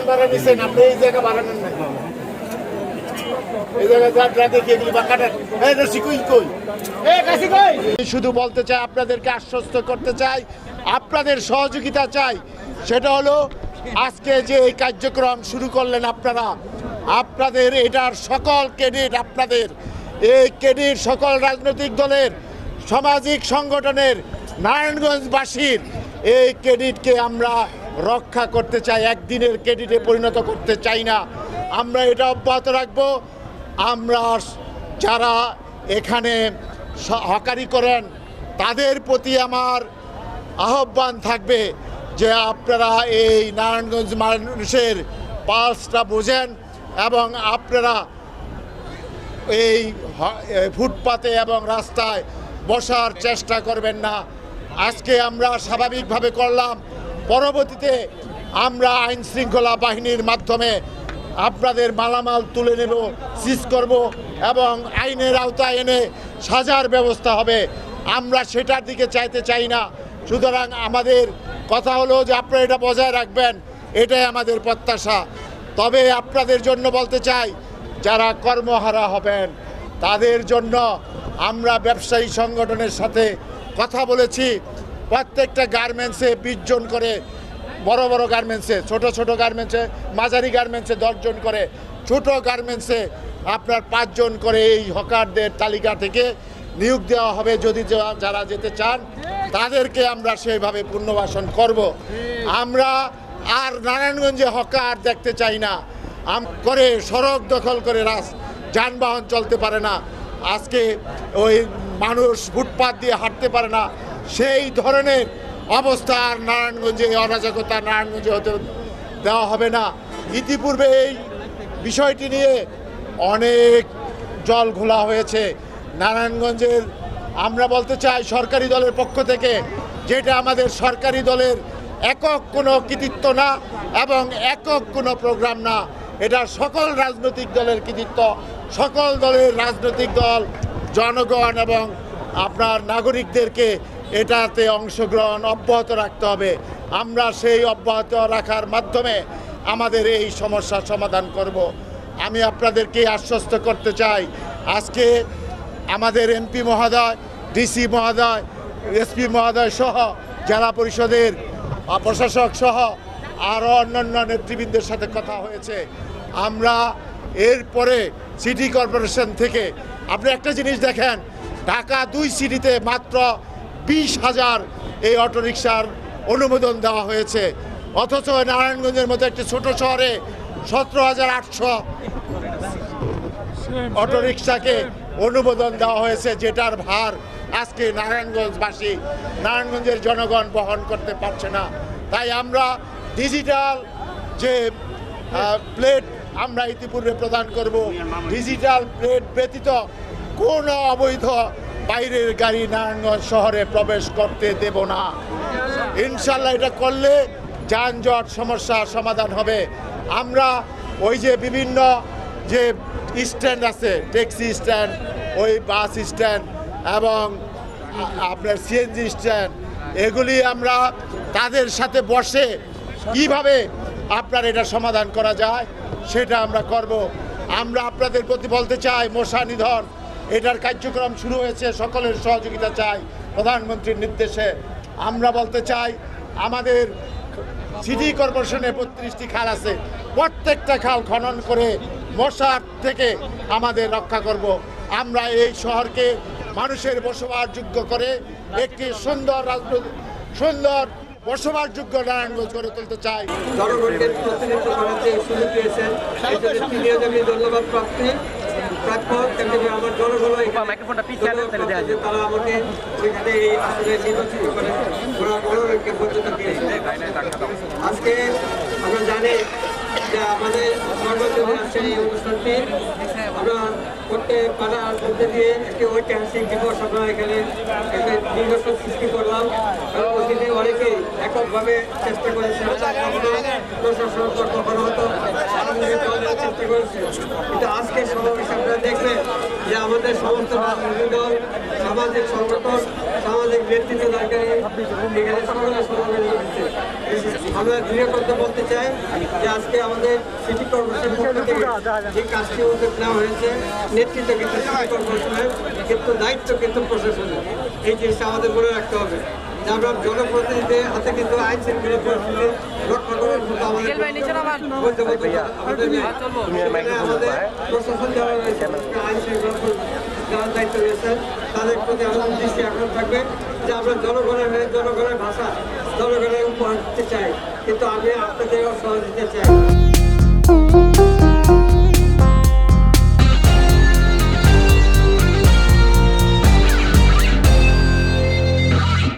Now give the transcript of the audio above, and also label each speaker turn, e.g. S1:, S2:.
S1: ভাড়া নিচ্ছেন আপনি, এই জায়গা ভাড়া নেন না, এই জায়গায় যা দেখি এগুলি বা কাটার শুধু বলতে চাই, আপনাদেরকে আশ্বস্ত করতে চাই, আপনাদের সহযোগিতা চাই। সেটা হলো আজকে যে এই কার্যক্রম শুরু করলেন আপনারা, আপনাদের এটার সকল ক্রেডিট আপনাদের, এই ক্রেডিট সকল রাজনৈতিক দলের, সামাজিক সংগঠনের, নারায়ণগঞ্জবাসীর এই ক্রেডিটকে আমরা রক্ষা করতে চাই, একদিনের ক্রেডিটে পরিণত করতে চাই না। আমরা এটা অব্যাহত রাখবো। আমরা যারা এখানে হকারি করেন তাদের প্রতি আমার আহ্বান থাকবে যে আপনারা এই নারায়ণগঞ্জ মানুষের পালসটা বোঝেন এবং আপনারা এই ফুটপাতে এবং রাস্তায় বসার চেষ্টা করবেন না। আজকে আমরা স্বাভাবিকভাবে করলাম, পরবর্তীতে আমরা আইন শৃঙ্খলা বাহিনীর মাধ্যমে আপনাদের মালামাল তুলে নেব, সিজ করব এবং আইনের আওতায় এনে সাজার ব্যবস্থা হবে। আমরা সেটার দিকে চাইতে চাই না। সুতরাং আমাদের কথা হলো যে আপনারা এটা বজায় রাখবেন, এটাই আমাদের প্রত্যাশা। তবে আপনাদের জন্য বলতে চাই, যারা কর্মহারা হবেন তাদের জন্য আমরা ব্যবসায়ী সংগঠনের সাথে কথা বলেছি। প্রত্যেকটা গার্মেন্টসে 20 জন করে, বড় বড় গার্মেন্টসে, ছোট ছোট গার্মেন্টসে, মাঝারি গার্মেন্টসে 10 জন করে, ছোট গার্মেন্টসে আপনার 5 জন করে এই হকারদের তালিকা থেকে নিয়োগ দেওয়া হবে। যদি যারা যেতে চান তাদেরকে আমরা সেইভাবে পুনর্বাসন করব। আমরা আর নারায়ণগঞ্জে হকার দেখতে চাই না, করে সড়ক দখল করে যানবাহন চলতে পারে না, আজকে ওই মানুষ ফুটপাত দিয়ে হাঁটতে পারে না, সেই ধরনের অবস্থা আর নারায়ণগঞ্জে, অরাজকতা নারায়ণগঞ্জে হতে দেওয়া হবে না। ইতিপূর্বে এই বিষয়টি নিয়ে অনেক জল ঘোলা হয়েছে নারায়ণগঞ্জের। আমরা বলতে চাই সরকারি দলের পক্ষ থেকে, যেটা আমাদের সরকারি দলের একক কোনো কৃতিত্ব না এবং একক কোনো প্রোগ্রাম না, এটা সকল রাজনৈতিক দলের কৃতিত্ব। সকল দলের রাজনৈতিক দল, জনগণ এবং আপনার নাগরিকদেরকে এটাতে অংশগ্রহণ অব্যাহত রাখতে হবে। আমরা সেই অব্যাহত রাখার মাধ্যমে আমাদের এই সমস্যার সমাধান করব। আমি আপনাদেরকে আশ্বস্ত করতে চাই, আজকে আমাদের এমপি মহোদয়, ডিসি মহোদয়, এসপি মহোদয় সহ জেলা পরিষদের প্রশাসক সহ আরও অন্যান্য নেতৃবৃন্দের সাথে কথা হয়েছে। আমরা এরপরে সিটি কর্পোরেশন থেকে, আপনি একটা জিনিস দেখেন, ঢাকা 2 সিটিতে মাত্র 20,000 এই অটোরিকশার অনুমোদন দেওয়া হয়েছে, অথচ নারায়ণগঞ্জের মতো একটি ছোট শহরে 17,800 অটোরিকশাকে অনুমোদন দেওয়া হয়েছে, যেটার ভার আজকে নারায়ণগঞ্জবাসী, নারায়ণগঞ্জের জনগণ বহন করতে পারছে না। তাই আমরা ডিজিটাল যে প্লেট আমরা ইতিপূর্বে প্রদান করব, ডিজিটাল প্লেট ব্যতীত কোনো অবৈধ বাইরের গাড়ি নারায়ণগঞ্জ শহরে প্রবেশ করতে দেব না। ইনশাল্লাহ এটা করলে যানজট সমস্যার সমাধান হবে। আমরা ওই যে বিভিন্ন যে স্ট্যান্ড আছে, ট্যাক্সি স্ট্যান্ড, ওই বাস স্ট্যান্ড এবং আপনার সিএনজি স্ট্যান্ড, এগুলি আমরা তাদের সাথে বসে কিভাবে আপনার এটা সমাধান করা যায় সেটা আমরা করব। আমরা আপনাদের প্রতি বলতে চাই, মশা নিধন এটার কার্যক্রম শুরু হয়েছে, সকলের সহযোগিতা চাই প্রধানমন্ত্রীর নির্দেশে। আমরা বলতে চাই, আমাদের সিটি কর্পোরেশনে 32টি খাল আছে, প্রত্যেকটা খাল খনন করে মশার থেকে আমাদের রক্ষা করব। আমরা এই শহরকে মানুষের বসবাসযোগ্য করে একটি সুন্দর সুন্দর বসবাসযোগ্য নারায়ণগঞ্জ গড়ে তুলতে চাই।
S2: জনগণকে প্রতিনিধিত্ব করার যে সুযোগ পেয়েছেন এই জন্য তিনিও আমি ধন্যবাদ প্রার্থক। আমার জনগণ তারা আমাকে সেখানে এই আসলে নির্বাচিত করে গণরক্ষে পর্যন্ত দিয়েছে। আজকে আমরা জানি যে আমাদের সর্বজনে আছে এই অনুষ্ঠানটি আমরা করতে পারার মধ্যে দিয়ে একটি ঐতিহাসিক দিবস আমরা এখানে একটা নিদর্শন সৃষ্টি করলাম। পরবর্তীতে অনেকেই এককভাবে চেষ্টা করেছে, প্রশাসন কর্মকর্তা চেষ্টা করেছে, কিন্তু আজকে সমাবেশ আপনারা দেখবেন যে আমাদের সমস্ত রাজনৈতিক দল, সামাজিক সংগঠন, সামাজিক সাংবাদিক নেতৃত্ব দরকারি এখানে সকলে সমাবেশ হয়েছে। আমরা দৃঢ় করতে বলতে চাই যে আজকে আমাদের সিটি কর্পোরেশন পক্ষ থেকে যে কাজটি উদ্যোগ নেওয়া হয়েছে, নেতৃত্ব কিন্তু সিটি কর্পোরেশনের, কিন্তু দায়িত্ব কিন্তু প্রশাসনের। এই জিনিসটা আমাদের মনে রাখতে হবে যে আমরা জনপ্রতিনিধিদের হাতে কিন্তু আইন শৃঙ্খলা পরিস্থিতি রক্ষা করার মতো আমাদের আমাদের প্রশাসন যারা রয়েছে, আইন শৃঙ্খলা যারা দায়িত্ব রয়েছে, তাদের প্রতি আমাদের দৃষ্টি আকর্ষণ থাকবে যে আমরা জনগণের হয়ে জনগণের ভাষা জনগণের উপহার দিতে চাই, কিন্তু আমি আপনাদেরও সহযোগিতা চাই।